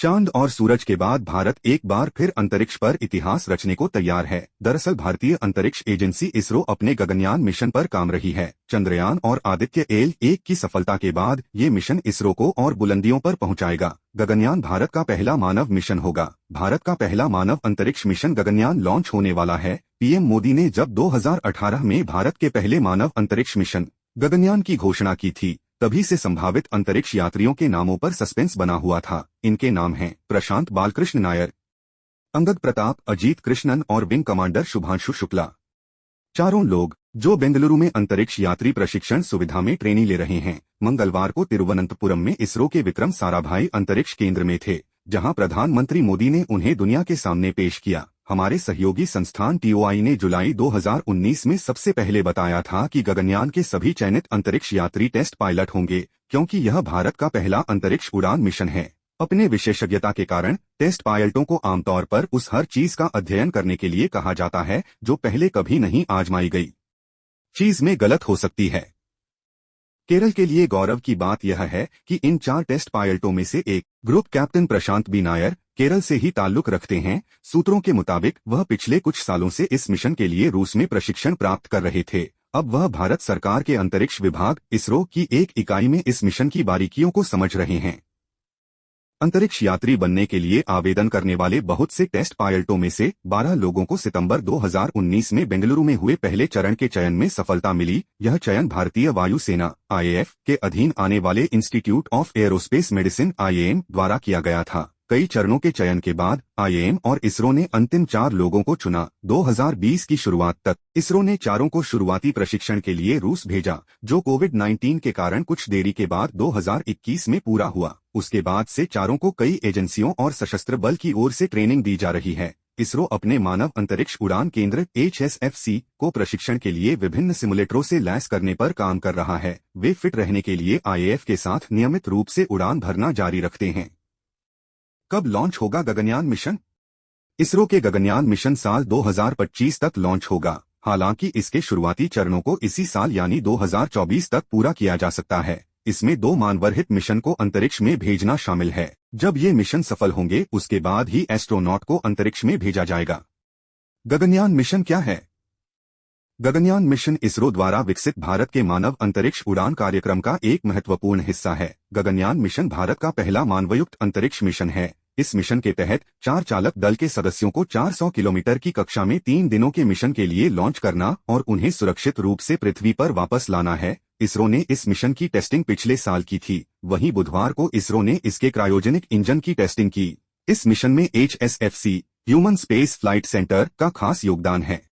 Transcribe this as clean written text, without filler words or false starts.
चांद और सूरज के बाद भारत एक बार फिर अंतरिक्ष पर इतिहास रचने को तैयार है। दरअसल भारतीय अंतरिक्ष एजेंसी इसरो अपने गगनयान मिशन पर काम रही है। चंद्रयान और आदित्य एल-1 की सफलता के बाद ये मिशन इसरो को और बुलंदियों पर पहुंचाएगा। गगनयान भारत का पहला मानव मिशन होगा। भारत का पहला मानव अंतरिक्ष मिशन गगनयान लॉन्च होने वाला है। पीएम मोदी ने जब 2018 में भारत के पहले मानव अंतरिक्ष मिशन गगनयान की घोषणा की थी, तभी से संभावित अंतरिक्ष यात्रियों के नामों पर सस्पेंस बना हुआ था। इनके नाम हैं प्रशांत बालकृष्ण नायर, अंगद प्रताप, अजीत कृष्णन और विंग कमांडर शुभांशु शुक्ला। चारों लोग जो बेंगलुरु में अंतरिक्ष यात्री प्रशिक्षण सुविधा में ट्रेनिंग ले रहे हैं। मंगलवार को तिरुवनंतपुरम में इसरो के विक्रम साराभाई अंतरिक्ष केंद्र में थे, जहां प्रधानमंत्री मोदी ने उन्हें दुनिया के सामने पेश किया। हमारे सहयोगी संस्थान टीओआई ने जुलाई 2019 में सबसे पहले बताया था कि गगनयान के सभी चयनित अंतरिक्ष यात्री टेस्ट पायलट होंगे, क्योंकि यह भारत का पहला अंतरिक्ष उड़ान मिशन है। अपने विशेषज्ञता के कारण टेस्ट पायलटों को आमतौर पर उस हर चीज का अध्ययन करने के लिए कहा जाता है जो पहले कभी नहीं आजमाई गई चीज में गलत हो सकती है। केरल के लिए गौरव की बात यह है कि इन 4 टेस्ट पायलटों में से एक ग्रुप कैप्टन प्रशांत बी नायर केरल से ही ताल्लुक रखते हैं। सूत्रों के मुताबिक वह पिछले कुछ सालों से इस मिशन के लिए रूस में प्रशिक्षण प्राप्त कर रहे थे। अब वह भारत सरकार के अंतरिक्ष विभाग इसरो की एक इकाई में इस मिशन की बारीकियों को समझ रहे हैं। अंतरिक्ष यात्री बनने के लिए आवेदन करने वाले बहुत से टेस्ट पायलटों में से 12 लोगों को सितंबर 2019 में बेंगलुरु में हुए पहले चरण के चयन में सफलता मिली। यह चयन भारतीय वायुसेना (आईएएफ) के अधीन आने वाले institute of aerospace medicine (IAM) द्वारा किया गया था। कई चरणों के चयन के बाद आईएएम और इसरो ने अंतिम 4 लोगों को चुना। 2020 की शुरुआत तक इसरो ने चारों को शुरुआती प्रशिक्षण के लिए रूस भेजा, जो कोविड-19 के कारण कुछ देरी के बाद 2021 में पूरा हुआ। उसके बाद से चारों को कई एजेंसियों और सशस्त्र बल की ओर से ट्रेनिंग दी जा रही है। इसरो अपने मानव अंतरिक्ष उड़ान केंद्र HSFC को प्रशिक्षण के लिए विभिन्न सिमुलेटरों से लैस करने पर काम कर रहा है। वे फिट रहने के लिए आईएएफ के साथ नियमित रूप से उड़ान भरना जारी रखते हैं। कब लॉन्च होगा गगनयान मिशन? इसरो के गगनयान मिशन साल 2025 तक लॉन्च होगा। हालांकि इसके शुरुआती चरणों को इसी साल यानी 2024 तक पूरा किया जा सकता है। इसमें 2 मानवरहित मिशन को अंतरिक्ष में भेजना शामिल है। जब ये मिशन सफल होंगे, उसके बाद ही एस्ट्रोनॉट को अंतरिक्ष में भेजा जाएगा। गगनयान मिशन क्या है? गगनयान मिशन इसरो द्वारा विकसित भारत के मानव अंतरिक्ष उड़ान कार्यक्रम का एक महत्वपूर्ण हिस्सा है। गगनयान मिशन भारत का पहला मानवयुक्त अंतरिक्ष मिशन है। इस मिशन के तहत 4 चालक दल के सदस्यों को 400 किलोमीटर की कक्षा में 3 दिनों के मिशन के लिए लॉन्च करना और उन्हें सुरक्षित रूप से पृथ्वी पर वापस लाना है। इसरो ने इस मिशन की टेस्टिंग पिछले साल की थी। वहीं बुधवार को इसरो ने इसके क्रायोजेनिक इंजन की टेस्टिंग की। इस मिशन में HSFC human space flight centre का खास योगदान है।